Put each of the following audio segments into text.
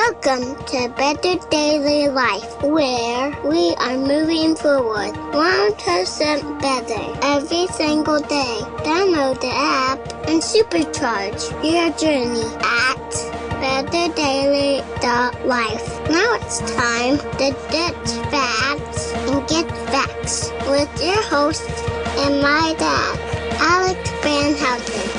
Welcome to Better Daily Life, where we are moving forward 1% better every single day. Download the app and supercharge your journey at betterdaily.life. Now it's time to ditch facts and get facts with your host and my dad, Alex Van Houten.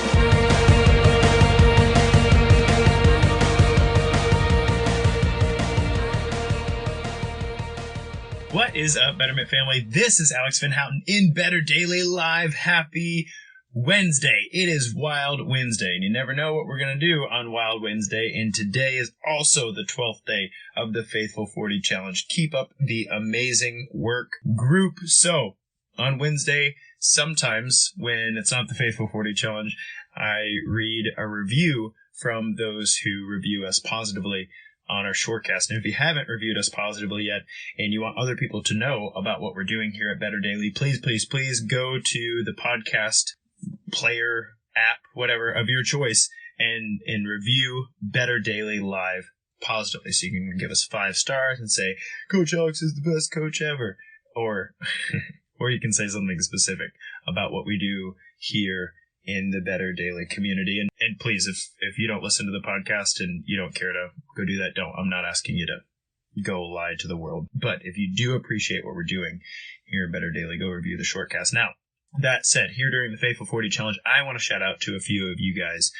What is up, Betterment family? This is Alex Van Houten in Better Daily Live. Happy Wednesday. It is Wild Wednesday, and you never know what we're going to do on Wild Wednesday, and today is also the 12th day of the Faithful 40 Challenge. Keep up the amazing work, group. So, on Wednesday, sometimes when it's not the Faithful 40 Challenge, I read a review from those who review us positively on our shortcast. And if you haven't reviewed us positively yet and you want other people to know about what we're doing here at Better Daily, please go to the podcast player app, whatever, of your choice and review Better Daily Live positively. So you can give us 5 stars and say, Coach Alex is the best coach ever. Or you can say something specific about what we do here in the Better Daily community. And please, if you don't listen to the podcast and you don't care to go do that, I'm not asking you to go lie to the world. But if you do appreciate what we're doing here at Better Daily, go review the shortcast. Now, that said, here during the Faithful 40 Challenge, I want to shout out to a few of you guys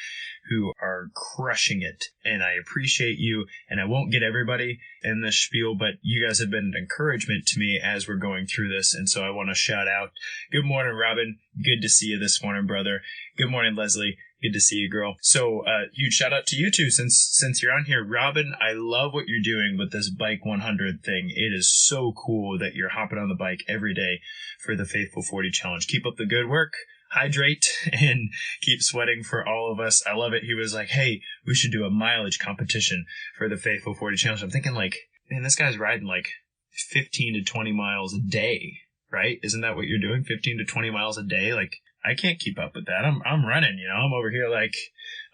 who are crushing it, and I appreciate you, and I won't get everybody in this spiel, but you guys have been an encouragement to me as we're going through this, and so I want to shout out. Good morning, Robin. Good to see you this morning, brother. Good morning, Leslie. Good to see you, girl. So, huge shout out to you two since you're on here. Robin, I love what you're doing with this Bike 100 thing. It is so cool that you're hopping on the bike every day for the Faithful 40 Challenge. Keep up the good work. Hydrate and keep sweating for all of us. I love it. He was like, hey, we should do a mileage competition for the Faithful 40 Challenge. I'm thinking like, man, this guy's riding like 15 to 20 miles a day, right? Isn't that what you're doing? 15 to 20 miles a day? Like, I can't keep up with that. I'm running, I'm over here like,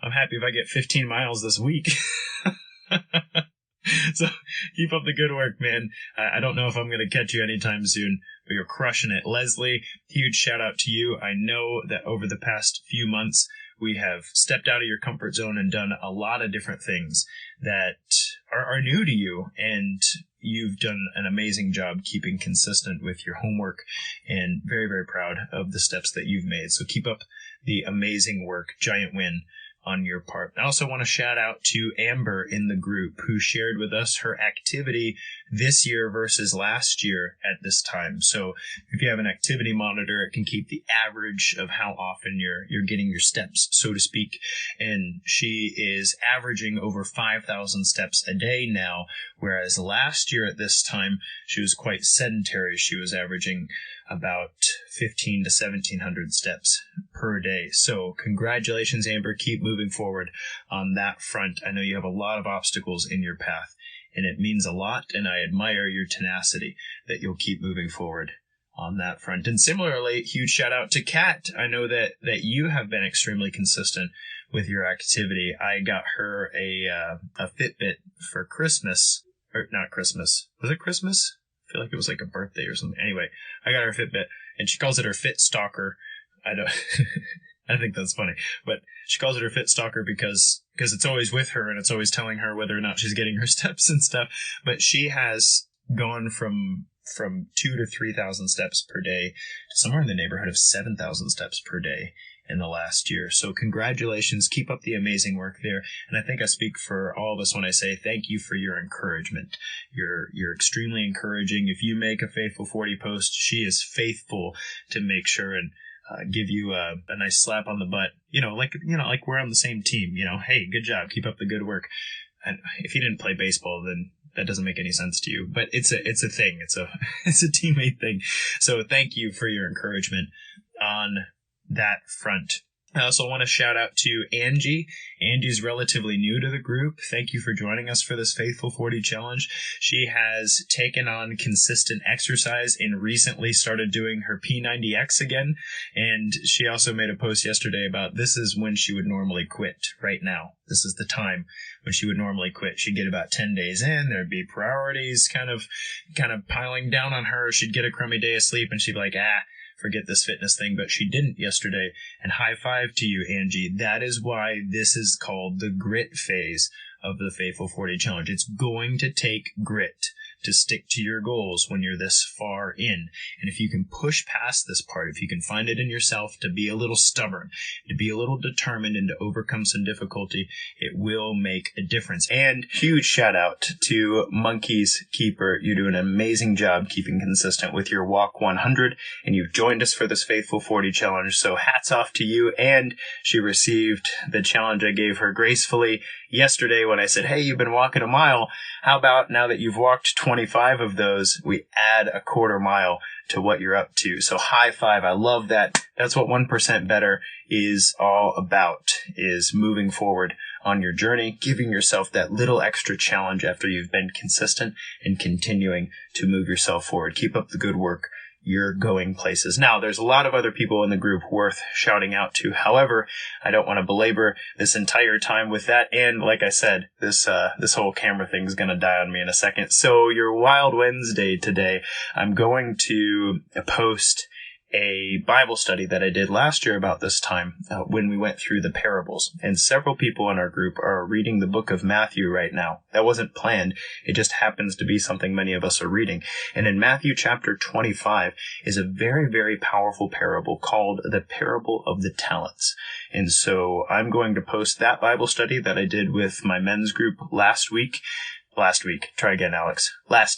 I'm happy if I get 15 miles this week. So keep up the good work, man. I don't know if I'm going to catch you anytime soon, but you're crushing it. Leslie, huge shout out to you. I know that over the past few months, we have stepped out of your comfort zone and done a lot of different things that are new to you. And you've done an amazing job keeping consistent with your homework, and very, very proud of the steps that you've made. So keep up the amazing work. Giant win on your part. I also want to shout out to Amber in the group, who shared with us her activity this year versus last year at this time. So if you have an activity monitor, it can keep the average of how often you're getting your steps, so to speak. And she is averaging over 5,000 steps a day now, whereas last year at this time, she was quite sedentary. She was averaging about 1,500 to 1,700 steps per day. So congratulations, Amber. Keep moving forward on that front. I know you have a lot of obstacles in your path, and it means a lot, and I admire your tenacity that you'll keep moving forward on that front. And similarly, huge shout out to Kat. I know that you have been extremely consistent with your activity. I got her a Fitbit for Christmas, or not Christmas. Was it Christmas? I feel like it was like a birthday or something. Anyway, I got her Fitbit, and she calls it her Fit Stalker. I don't, I think that's funny, but she calls it her Fit Stalker because it's always with her and it's always telling her whether or not she's getting her steps and stuff. But she has gone from 2,000 to 3,000 steps per day to somewhere in the neighborhood of 7,000 steps per day in the last year. So congratulations. Keep up the amazing work there. And I think I speak for all of us when I say thank you for your encouragement. You're extremely encouraging. If you make a Faithful 40 post, she is faithful to make sure and give you a nice slap on the butt. Like we're on the same team. Hey, good job. Keep up the good work. And if you didn't play baseball, then that doesn't make any sense to you. But it's a thing. It's a teammate thing. So thank you for your encouragement on that front. I also want to shout out to Angie. Angie's relatively new to the group. Thank you for joining us for this Faithful 40 challenge. She has taken on consistent exercise and recently started doing her P90X again. And she also made a post yesterday about this is when she would normally quit right now. This is the time when she would normally quit. She'd get about 10 days in. There'd be priorities kind of piling down on her. She'd get a crummy day of sleep and she'd be like, forget this fitness thing, but she didn't yesterday. And high five to you, Angie. That is why this is called the grit phase of the Faithful 40 challenge. It's going to take grit to stick to your goals when you're this far in. And if you can push past this part, if you can find it in yourself to be a little stubborn, to be a little determined and to overcome some difficulty, it will make a difference. And huge shout out to Monkey's Keeper. You do an amazing job keeping consistent with your Walk 100, and you've joined us for this Faithful 40 challenge. So hats off to you. And she received the challenge I gave her gracefully yesterday when I said, hey, you've been walking a mile. How about now that you've walked 25 of those, we add a quarter mile to what you're up to. So high five. I love that. That's what 1% Better is all about, is moving forward on your journey, giving yourself that little extra challenge after you've been consistent and continuing to move yourself forward. Keep up the good work. You're going places. Now, there's a lot of other people in the group worth shouting out to. However, I don't want to belabor this entire time with that. And like I said, this whole camera thing is going to die on me in a second. So your Wild Wednesday today, I'm going to post a Bible study that I did last year about this time when we went through the parables. And several people in our group are reading the book of Matthew right now. That wasn't planned. It just happens to be something many of us are reading. And in Matthew chapter 25 is a very, very powerful parable called the Parable of the Talents. And so I'm going to post that Bible study that I did with my men's group last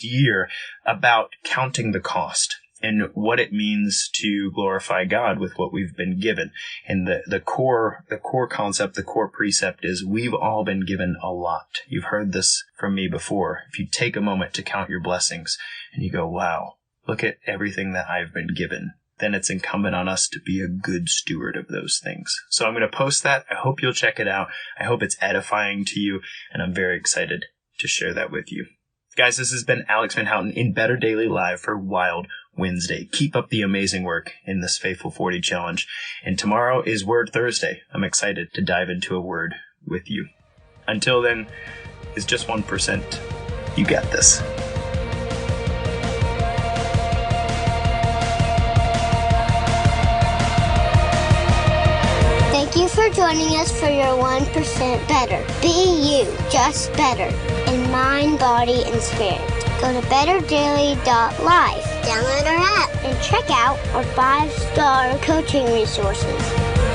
year about counting the cost and what it means to glorify God with what we've been given. And the core concept, the core precept is we've all been given a lot. You've heard this from me before. If you take a moment to count your blessings and you go, wow, look at everything that I've been given, then it's incumbent on us to be a good steward of those things. So I'm going to post that. I hope you'll check it out. I hope it's edifying to you, and I'm very excited to share that with you. Guys, this has been Alex Van Houten in Better Daily Live for Wild Wednesday. Keep up the amazing work in this Faithful 40 challenge. And tomorrow is Word Thursday. I'm excited to dive into a word with you. Until then, it's just 1%. You got this. Thank you for joining us for your 1% Better. Be you, just better, in mind, body, and spirit. Go to betterdaily.life, download our app, and check out our 5-star coaching resources.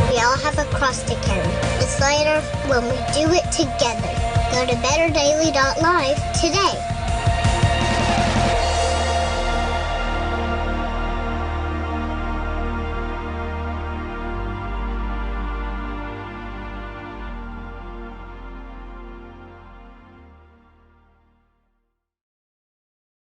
We all have a cross to carry. It's lighter when we do it together. Go to betterdaily.life today.